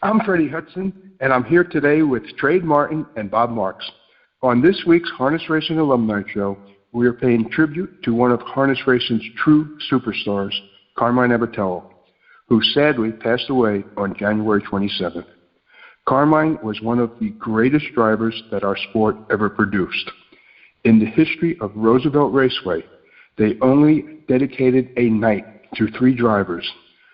I'm Freddie Hudson, and I'm here today with Trade Martin and Bob Marks. On this week's Harness Racing Alumni Show, we are paying tribute to one of Harness Racing's true superstars, Carmine Abbatiello, who sadly passed away on January 27th. Carmine was one of the greatest drivers that our sport ever produced. In the history of Roosevelt Raceway, they only dedicated a night to 3 drivers,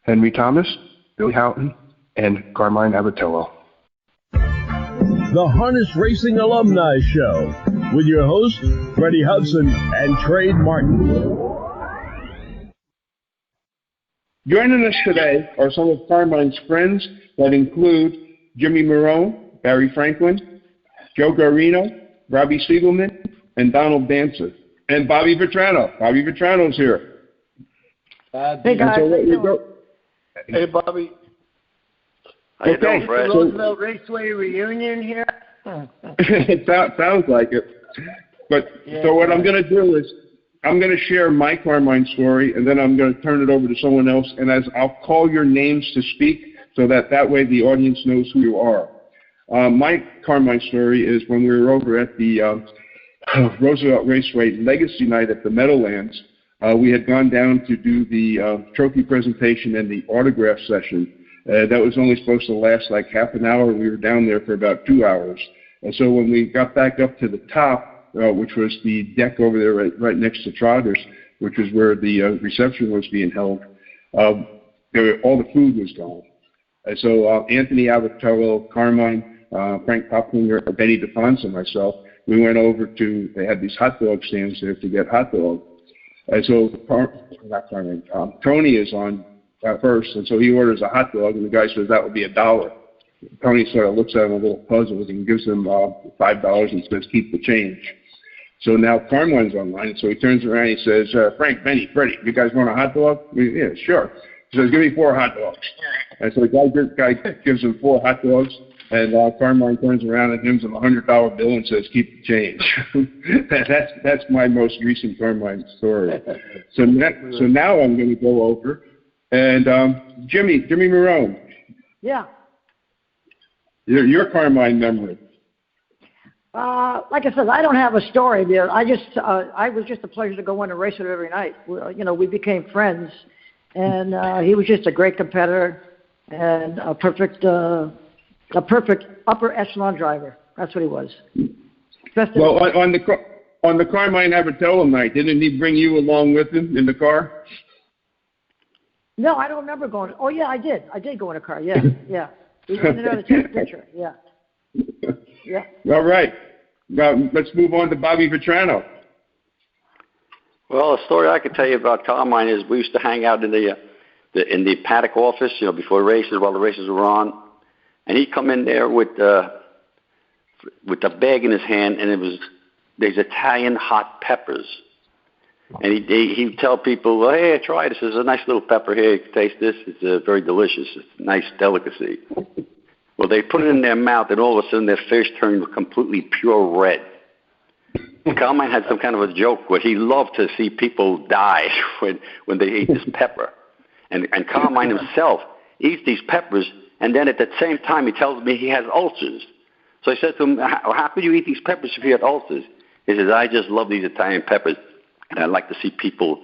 Henry Thomas, Billy Houghton, and Carmine Abbatiello. The Harness Racing Alumni Show with your hosts, Freddie Hudson and Trade Martin. Joining us today are some of Carmine's friends that include Jimmy Marohn, Barry Franklin, Joe Guarino, Robbie Siegelman, and Donald Dancer, and Bobby Vitrano. Bobby Vitrano's here. Hey, guys. Hey, Bobby. How you doing, Fred? Roosevelt Raceway reunion here. It sounds like it. But yeah, so what I'm going to do is I'm going to share my Carmine story, and then I'm going to turn it over to someone else, and I'll call your names to speak so that way the audience knows who you are. My Carmine story is when we were over at the Roosevelt Raceway Legacy Night at the Meadowlands. We had gone down to do the trophy presentation and the autograph session. That was only supposed to last like half an hour. We were down there for about 2 hours. And so when we got back up to the top, which was the deck over there right next to Trotters, which was where the reception was being held, all the food was gone. And so Anthony Abbatiello, Carmine, Frank Poplinger, Benny DeFonso, and myself, we went over to, they had these hot dog stands there to get hot dogs. And so Tony is on first, and so he orders a hot dog, and the guy says that would be $1. Tony sort of looks at him a little puzzled and gives him $5 and says, keep the change. So now Carmine's online, so he turns around and he says, Frank, Benny, Freddie, you guys want a hot dog? Yeah, sure. He says, give me 4 hot dogs. And so the guy gives him 4 hot dogs, and Carmine turns around and gives him a $100 bill and says, keep the change. That's my most recent Carmine story. So now I'm going to go over, and Jimmy Marohn. Yeah. Your Carmine memory. Like I said, I don't have a story there. I was just a pleasure to go in and race with him every night. We became friends, and he was just a great competitor and a perfect upper echelon driver. That's what he was. Well, on the Carmine Abbatiello night, didn't he bring you along with him in the car? No, I don't remember going. Oh yeah, I did. I did go in a car. Yeah, yeah. We went in there to take a picture. Yeah. Yeah. All right. Now let's move on to Bobby Vitrano. Well, a story I could tell you about Carmine is we used to hang out in the paddock office, before races, while the races were on, and he'd come in there with a bag in his hand, and there's Italian hot peppers, and he'd tell people, well, hey, try this. There's a nice little pepper here. You can taste this. It's very delicious. It's a nice delicacy. Well, they put it in their mouth, and all of a sudden their face turned completely pure red. Carmine had some kind of a joke where he loved to see people die when they ate this pepper. And Carmine himself eats these peppers, and then at the same time he tells me he has ulcers. So I said to him, how could you eat these peppers if you had ulcers? He says, I just love these Italian peppers, and I like to see people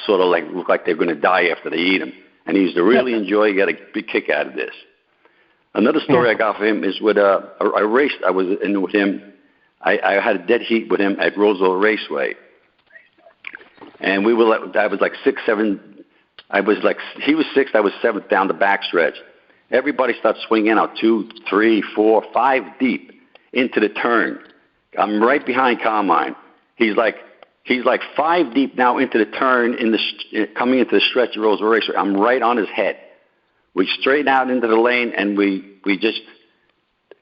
sort of like look like they're going to die after they eat them. And he used to really enjoy, get a big kick out of this. Another story I got for him is with a race I was in with him. I had a dead heat with him at Roosevelt Raceway. And we were I was like 6, 7. He was 6th, I was 7th down the backstretch. Everybody starts swinging out 2, 3, 4, 5 deep into the turn. I'm right behind Carmine. He's like 5 deep now into the turn coming into the stretch of Roosevelt Raceway. I'm right on his head. We straighten out into the lane, and we just,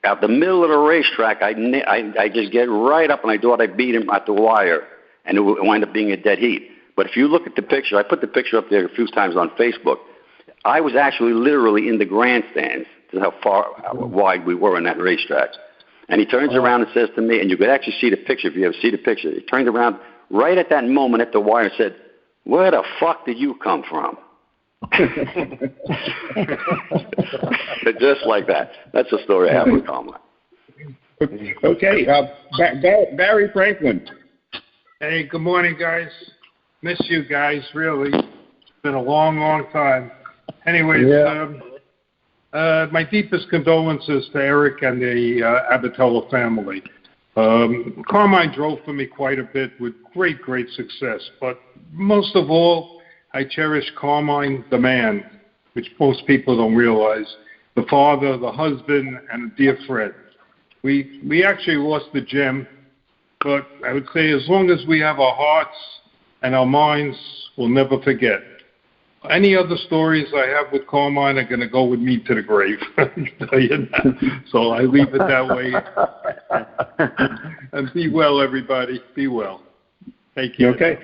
at the middle of the racetrack, I just get right up, and I thought I beat him at the wire, and it wound up being a dead heat. But if you look at the picture, I put the picture up there a few times on Facebook. I was actually literally in the grandstands. This is how wide we were in that racetrack. And he turns around and says to me, and you could actually see the picture if you ever see the picture. He turned around right at that moment at the wire and said, where the fuck did you come from? Just like that. That's a story I have with Carmine. Okay, Barry Franklin. Hey, good morning, guys. Miss you guys, really. It's been a long, long time. Anyways, my deepest condolences to Eric and the Abbatiello family. Carmine drove for me quite a bit with great, great success. But most of all, I cherish Carmine, the man, which most people don't realize, the father, the husband, and a dear friend. We actually lost the gem, but I would say as long as we have our hearts and our minds, we'll never forget. Any other stories I have with Carmine are going to go with me to the grave. So I leave it that way. And be well, everybody. Be well. Thank you. Okay.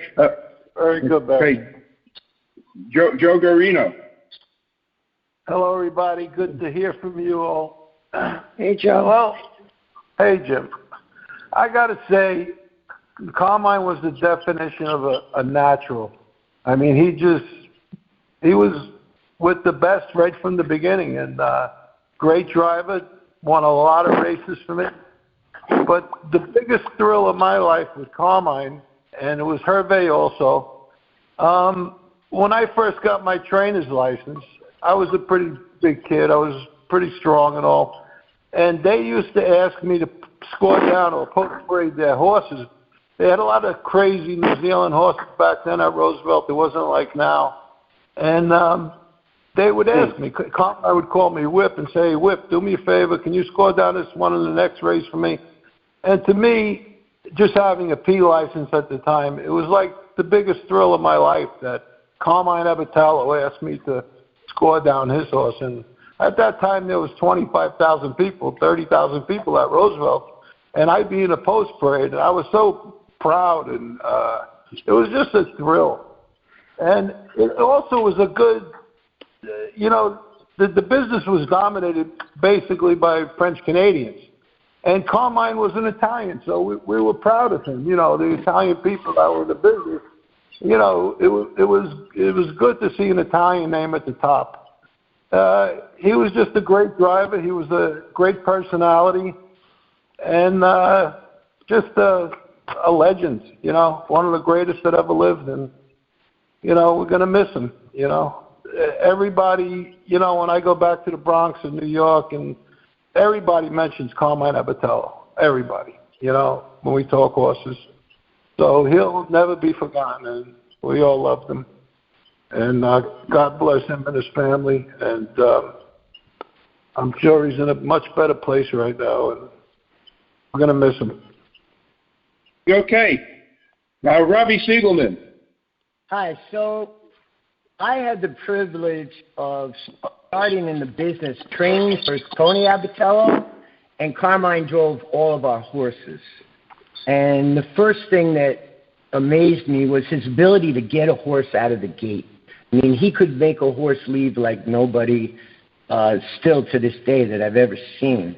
Very good, Barry. Okay. Joe Guarino. Hello, everybody. Good to hear from you all. Hey, Joe. Well, hey, Jim. I got to say, Carmine was the definition of a natural. I mean, he was with the best right from the beginning, and great driver, won a lot of races for me. But the biggest thrill of my life with Carmine, and it was Hervé also, when I first got my trainer's license, I was a pretty big kid. I was pretty strong and all. And they used to ask me to score down or post parade their horses. They had a lot of crazy New Zealand horses back then at Roosevelt. It wasn't like now. And they would ask me. Carmine would call me Whip and say, hey, Whip, do me a favor. Can you score down this one in the next race for me? And to me, just having a P license at the time, it was like the biggest thrill of my life that Carmine Abbatiello asked me to score down his horse. And at that time, there was 25,000 people, 30,000 people at Roosevelt. And I'd be in a post parade, and I was so proud. And it was just a thrill. And it also was a good, the business was dominated basically by French Canadians. And Carmine was an Italian, so we were proud of him. The Italian people that were in the business, it was good to see an Italian name at the top. He was just a great driver. He was a great personality, and just a legend, one of the greatest that ever lived. And, we're going to miss him, Everybody, when I go back to the Bronx and New York, and everybody mentions Carmine Abbatiello. Everybody, when we talk horses. So he'll never be forgotten, and we all loved him. And God bless him and his family. And I'm sure he's in a much better place right now, and we're going to miss him. Okay. Now, Robbie Siegelman. Hi. So I had the privilege of starting in the business training for Tony Abbatiello, and Carmine drove all of our horses. And the first thing that amazed me was his ability to get a horse out of the gate. I mean, he could make a horse leave like nobody still to this day that I've ever seen.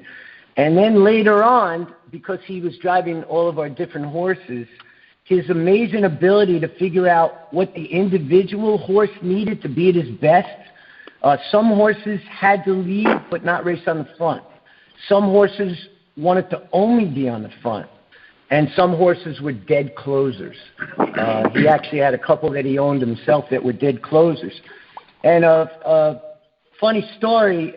And then later on, because he was driving all of our different horses, his amazing ability to figure out what the individual horse needed to be at his best. Some horses had to lead but not race on the front. Some horses wanted to only be on the front. And some horses were dead closers. He actually had a couple that he owned himself that were dead closers. And a funny story,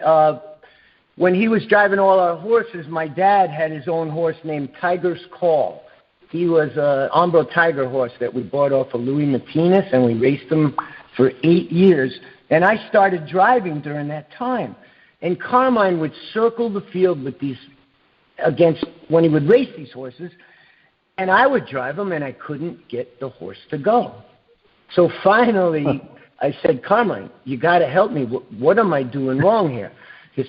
when he was driving all our horses, my dad had his own horse named Tiger's Call. He was an Umbro Tiger horse that we bought off of Louis Martinez, and we raced him for 8 years. And I started driving during that time. And Carmine would circle the field with when he would race these horses, and I would drive him, and I couldn't get the horse to go. So finally, I said, Carmine, you got to help me. What am I doing wrong here?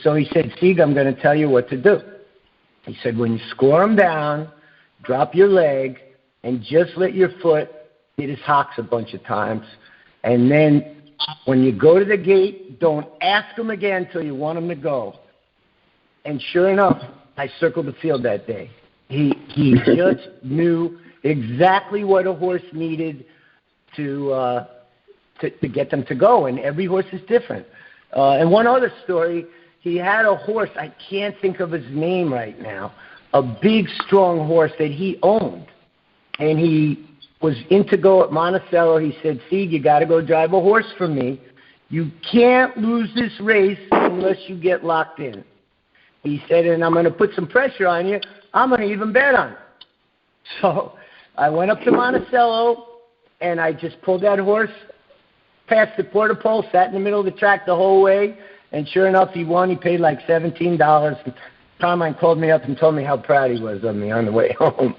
So he said, Sieg, I'm going to tell you what to do. He said, when you score him down, drop your leg, and just let your foot hit his hocks a bunch of times. And then when you go to the gate, don't ask him again until you want him to go. And sure enough, I circled the field that day. He just knew exactly what a horse needed to to get them to go, and every horse is different. And one other story, he had a horse, I can't think of his name right now, a big, strong horse that he owned. And he was in to go at Monticello. He said, Sieg, you got to go drive a horse for me. You can't lose this race unless you get locked in. He said, and I'm going to put some pressure on you. I'm going to even bet on it. So I went up to Monticello, and I just pulled that horse past the quarter pole, sat in the middle of the track the whole way, and sure enough, he won. He paid like $17. And Carmine called me up and told me how proud he was of me on the way home.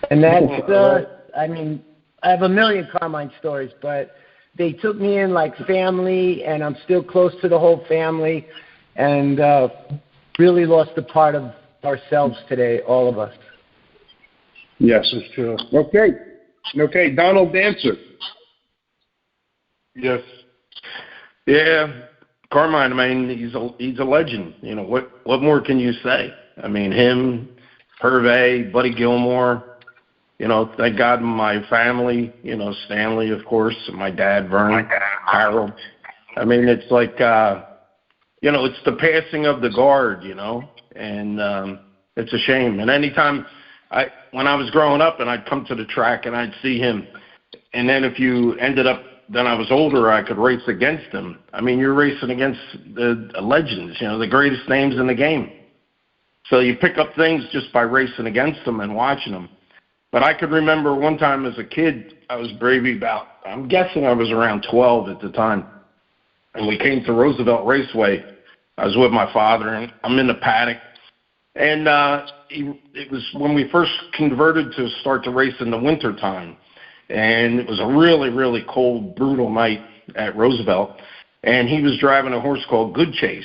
And that's, I mean, I have a million Carmine stories, but they took me in like family, and I'm still close to the whole family, and really lost a part of ourselves today, all of us. Yes, it's true. Okay, Donald Dancer. Yes. Yeah, Carmine, I mean, he's a legend. You know, what more can you say? I mean, him, Hervé, Buddy Gilmore, you know, thank God my family, you know, Stanley, of course, and my dad, Vernon, Harold. I mean, it's like, you know, it's the passing of the guard, you know, and it's a shame. And anytime when I was growing up and I'd come to the track and I'd see him, and then if you ended up, then I was older, I could race against him. I mean, you're racing against the legends, you know, the greatest names in the game. So you pick up things just by racing against them and watching them. But I could remember one time as a kid, I was maybe about, I'm guessing I was around 12 at the time. And we came to Roosevelt Raceway. I was with my father, and I'm in the paddock. And it was when we first converted to start to race in the wintertime. And it was a really, really cold, brutal night at Roosevelt. And he was driving a horse called Good Chase.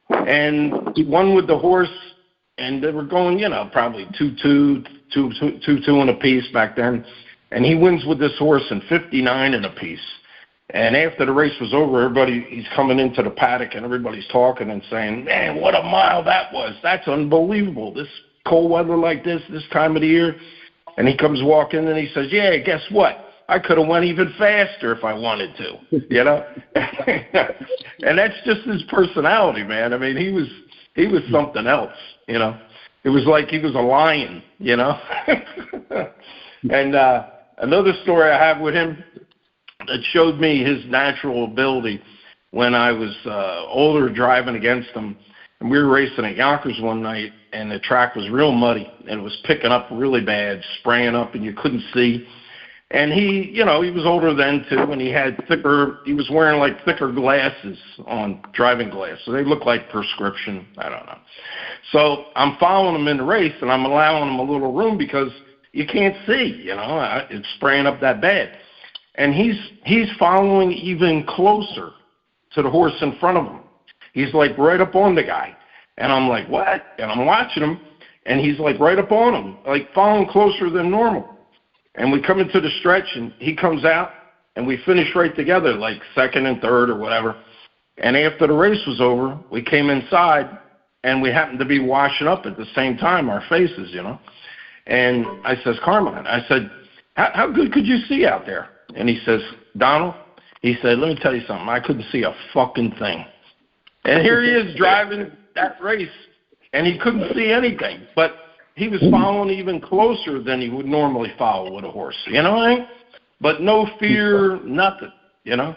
And he won with the horse, and they were going, you know, probably 2-2 and a piece back then. And he wins with this horse in 59 and a piece. And after the race was over, he's coming into the paddock, and everybody's talking and saying, man, what a mile that was. That's unbelievable. This cold weather like this time of the year. And he comes walking, and he says, yeah, guess what? I could have went even faster if I wanted to, you know? And that's just his personality, man. I mean, he was something else, you know? It was like he was a lion, you know? And another story I have with him that showed me his natural ability when I was older driving against him. And we were racing at Yonkers one night, and the track was real muddy, and it was picking up really bad, spraying up, and you couldn't see. And he, you know, he was older then, too, and he was wearing, like, thicker glasses on, driving glasses. So they looked like prescription. I don't know. So I'm following him in the race, and I'm allowing him a little room because you can't see, you know. It's spraying up that bad. And he's following even closer to the horse in front of him. He's, like, right up on the guy. And I'm like, what? And I'm watching him, and he's, like, right up on him, like, following closer than normal. And we come into the stretch, and he comes out, and we finish right together, like second and third or whatever. And after the race was over, we came inside, and we happened to be washing up at the same time, our faces, you know. And I says, Carmine, I said, how good could you see out there? And he says, Donald, he said, let me tell you something. I couldn't see a fucking thing. And here he is driving that race, and he couldn't see anything. But he was following even closer than he would normally follow with a horse, you know what I mean? But no fear, nothing, you know?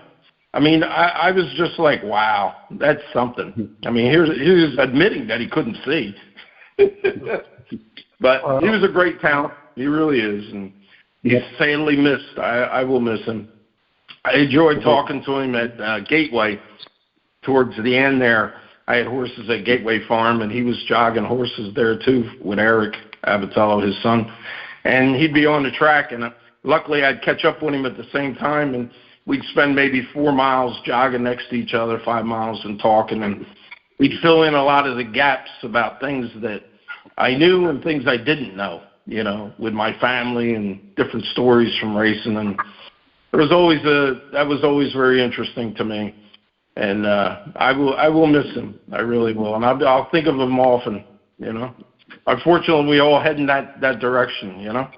I mean, I was just like, wow, that's something. I mean, he was admitting that he couldn't see. But he was a great talent. He really is. And he's sadly missed. I will miss him. I enjoyed talking to him at Gateway towards the end there. I had horses at Gateway Farm, and he was jogging horses there, too, with Eric Abbatiello, his son. And he'd be on the track, and luckily I'd catch up with him at the same time, and we'd spend maybe 4 miles jogging next to each other, 5 miles, and talking. And we'd fill in a lot of the gaps about things that I knew and things I didn't know, you know, with my family and different stories from racing. And that was always very interesting to me. And I will miss him. I really will. And I'll think of him often, you know. Unfortunately, we all head in that direction, you know.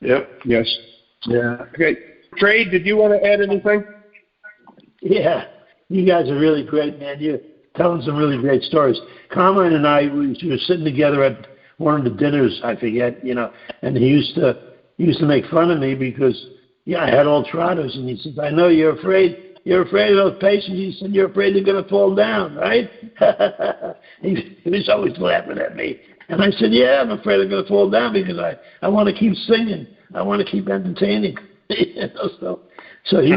Yep. Yes. Yeah. Okay. Trade, did you want to add anything? Yeah, you guys are really great, man. You're telling some really great stories. Carmine and I, we were sitting together at one of the dinners, I forget, and he used to make fun of me because, I had all trotters, and he said, I know you're afraid of those patients. He said, you're afraid they're going to fall down, right? he was always laughing at me. And I said, yeah, I'm afraid they're going to fall down because I want to keep singing. I want to keep entertaining. So he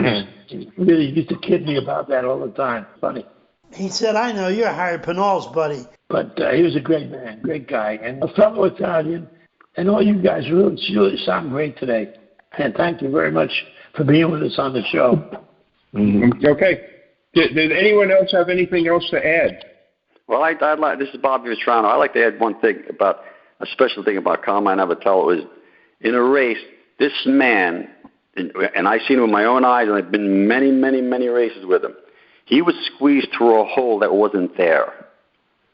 really used to kid me about that all the time. Funny. He said, I know, you're Harry Pinall's buddy. But he was a great man, great guy, and a fellow Italian. And all you guys really sound great today. And thank you very much for being with us on the show. Mm-hmm. Okay. Did anyone else have anything else to add? Well, I'd like, this is Bobby Vitrano. I'd like to add one thing about, a special thing about Carmine Abbatiello is, in a race, this man, and I've seen him with my own eyes, and I've been many, many, many races with him. He would squeeze through a hole that wasn't there.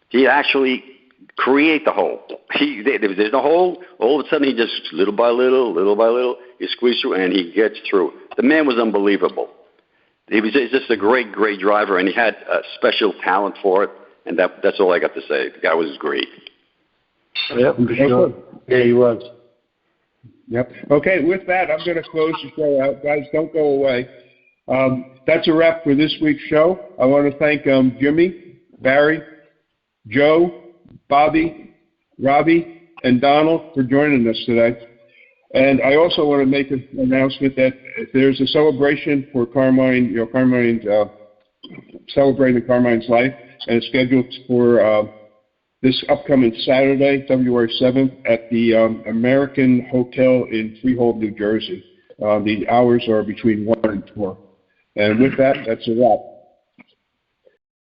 He actually create the hole. There's no hole. All of a sudden, he just little by little, he squeezes through, and he gets through. The man was unbelievable. He was just a great, great driver, and he had a special talent for it. And that's all I got to say. The guy was great. Yep, for sure. Yeah, he was. Yep. Okay, with that, I'm going to close the show out. Guys, don't go away. That's a wrap for this week's show. I want to thank Jimmy, Barry, Joe, Bobby, Robbie, and Donald for joining us today. And I also want to make an announcement that there's a celebration for Carmine, Carmine's celebrating Carmine's life, and it's scheduled for this upcoming Saturday, February 7th, at the American Hotel in Freehold, New Jersey. The hours are between 1 and 4. And with that, that's a wrap.